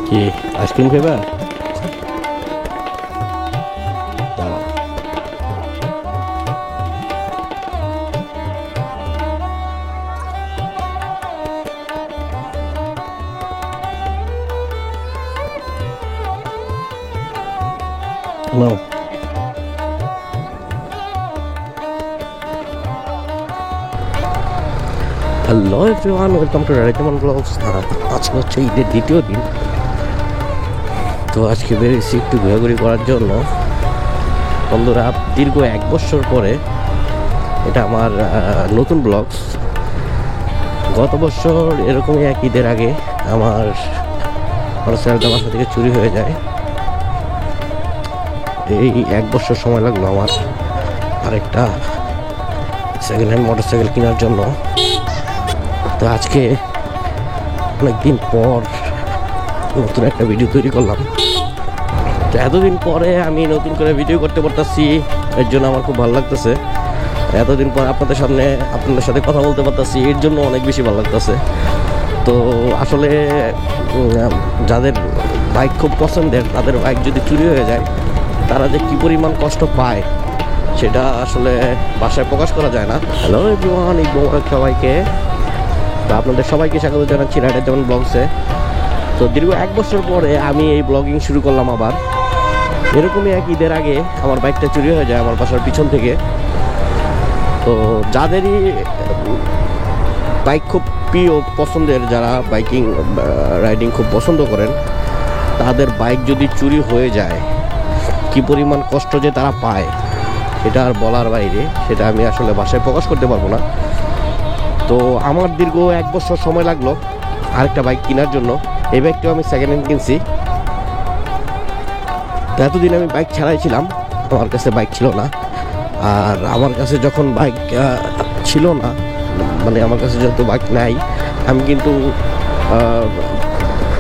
কি আইসক্রিম খাইবা? নাও। হ্যালো এভরিওয়ান, ওয়েলকাম টু রাইতেমন ব্লগস। আজকে হচ্ছে ঈদের দ্বিতীয় দিন। তো আজকে বেরিয়েছি একটু ঘোরাঘুরি করার জন্য। বন্ধুরা, দীর্ঘ 1 বছর পরে এটা আমার নতুন ব্লগস। গত বছর এরকমই এক ঈদের আগে আমার মোটরসাইকেলটা বাসা থেকে চুরি হয়ে যায়। এই 1 বছর সময় লাগলো আমার আরেকটা সেকেন্ড হ্যান্ড মোটরসাইকেল কেনার জন্য। তো আজকে অনেকদিন পর নতুন একটা ভিডিও তৈরি করলাম। তো এতদিন পরে আমি নতুন করে ভিডিও করতে পারতেছি, এর জন্য আমার খুব ভালো লাগতেছে। এতদিন পর আপনাদের সাথে কথা বলতে পারতেছি, এর জন্য অনেক বেশি ভালো লাগতেছে। তো আসলে যাদের বাইক খুব পছন্দের, তাদের বাইক যদি চুরি হয়ে যায়, তারা যে কী পরিমাণ কষ্ট পায় সেটা আসলে ভাষায় প্রকাশ করা যায় না। হ্যালো এভরিওয়ান, ঈদ মোবারক সবাইকে। তো আপনাদের সবাইকে স্বাগত জানাচ্ছি রাইতেমন ব্লগসে। তো দীর্ঘ 1 বছর পরে আমি এই ব্লগিং শুরু করলাম আবার। এরকমই এক ঈদের আগে আমার বাইকটা চুরি হয়ে যায় আমার বাসার পিছন থেকে। তো যাদেরই বাইক খুব প্রিয় পছন্দের, যারা বাইকিং রাইডিং খুব পছন্দ করেন, তাদের বাইক যদি চুরি হয়ে যায় কী পরিমাণ কষ্ট যে তারা পায় সেটা আর বলার বাইরে, সেটা আমি আসলে ভাষায় প্রকাশ করতে পারবো না। তো আমার দীর্ঘ 1 বছর সময় লাগলো আরেকটা বাইক কেনার জন্য। এই বাইকটাও আমি সেকেন্ড হ্যান্ড কিনছি। তো এতদিন আমি বাইক ছাড়াই ছিলাম, আমার কাছে বাইক ছিল না। আর আমার কাছে যখন বাইক ছিল না, মানে আমার কাছে যেহেতু বাইক নাই, আমি কিন্তু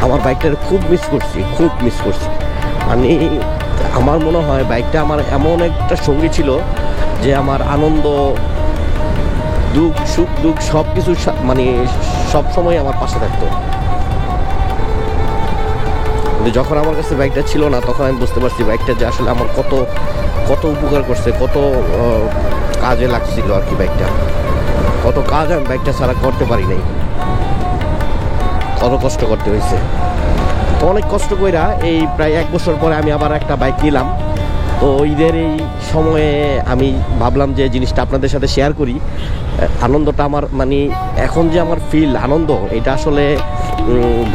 আমার বাইকটার খুব মিস করছি। মানে আমার মনে হয় বাইকটা আমার এমন একটা সঙ্গী ছিল যে আমার আনন্দ, দুঃখ, সুখ দুঃখ সব কিছু মানে সবসময় আমার পাশে থাকতো। কিন্তু যখন আমার কাছে বাইকটা ছিল না, তখন আমি বুঝতে পারছি বাইকটা যে আসলে আমার কত উপকার করছে, কত কাজে লাগছিল আর কি। বাইকটা কত কাজ আমি বাইকটা ছাড়া করতে পারি নাই, কত কষ্ট করতে হয়েছে। তো অনেক কষ্ট কইরা এই প্রায় 1 বছর পরে আমি আবার একটা বাইক নিলাম। তো ঈদের এই সময়ে আমি ভাবলাম যে জিনিসটা আপনাদের সাথে শেয়ার করি। আনন্দটা আমার, মানে এখন যে আমার ফিল আনন্দ, এটা আসলে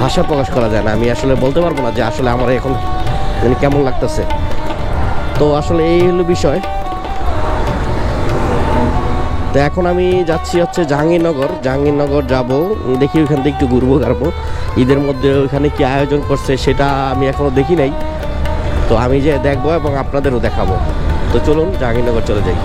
ভাষা প্রকাশ করা যায় না। আমি আসলে বলতে পারবো না যে আসলে আমার এখন মানে কেমন লাগতেছে। তো আসলে এই হলো বিষয়। তো এখন আমি যাচ্ছি হচ্ছে জাহাঙ্গীরনগর যাব। দেখি ওইখান থেকে একটু ঘুরবো ঘাড়বো। ঈদের মধ্যে ওইখানে কি আয়োজন করছে সেটা আমি এখনো দেখি নাই। তো আমি যে দেখবো এবং আপনাদেরও দেখাবো। তো চলুন জাহাঙ্গীরনগর চলে যাই।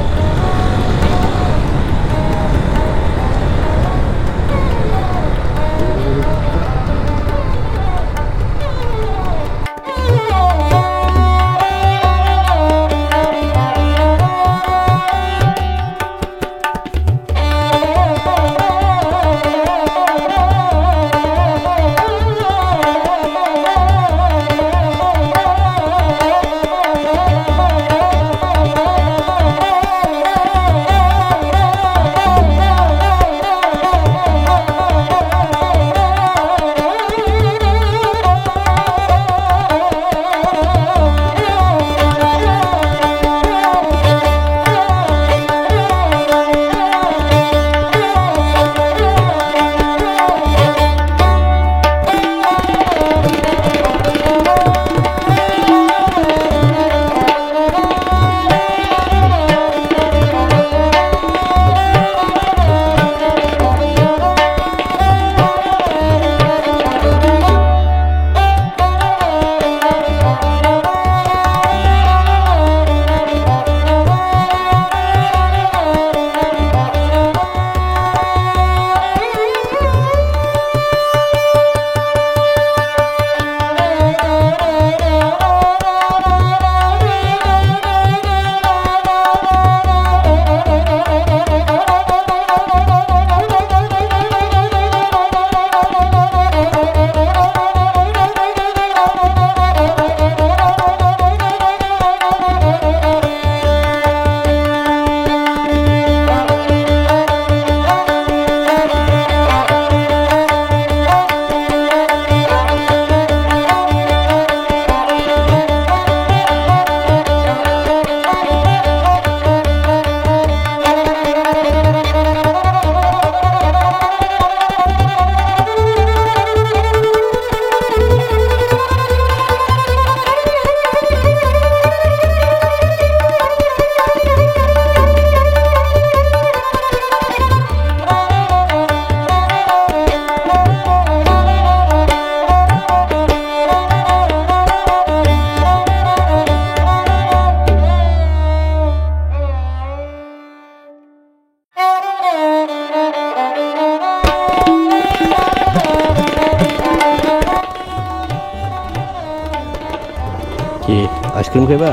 আইসক্রিম খাইবা?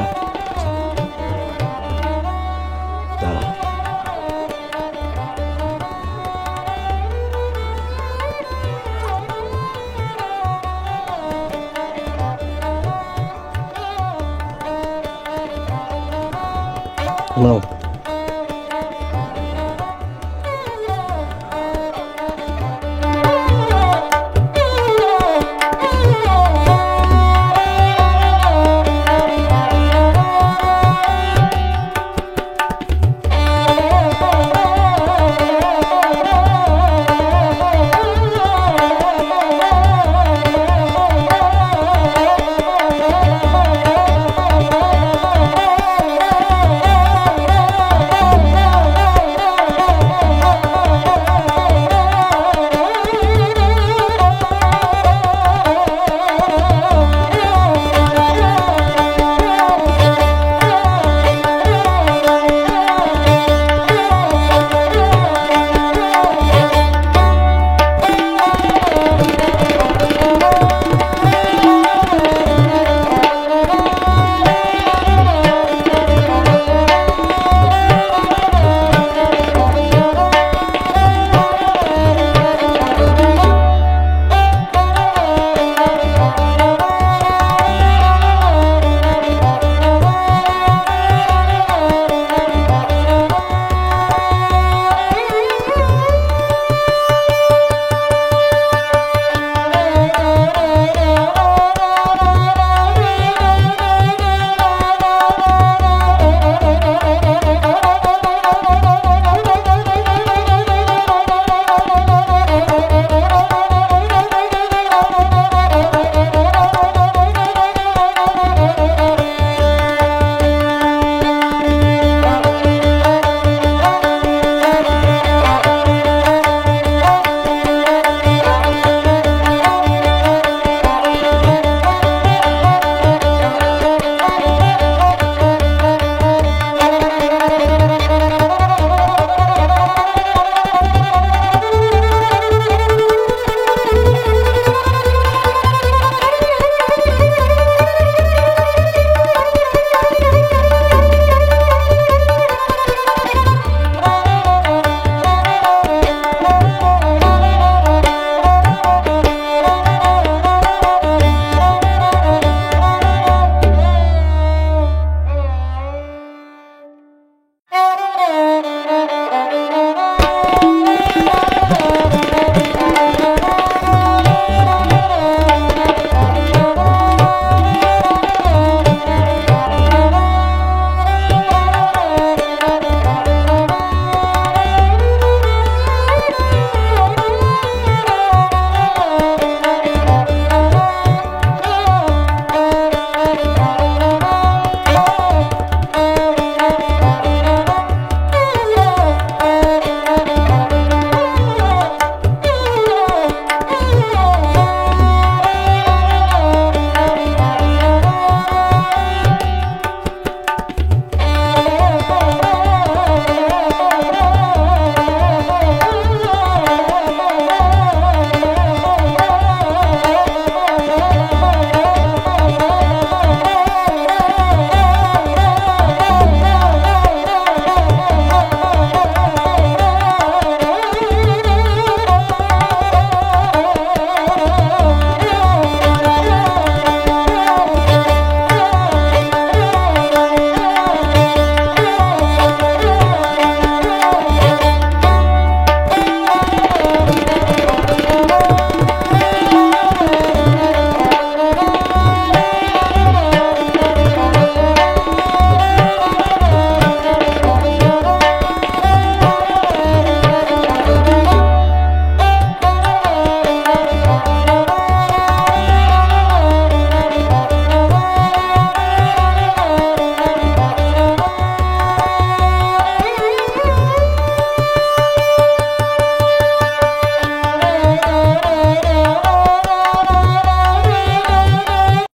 দাঁড়া। নাও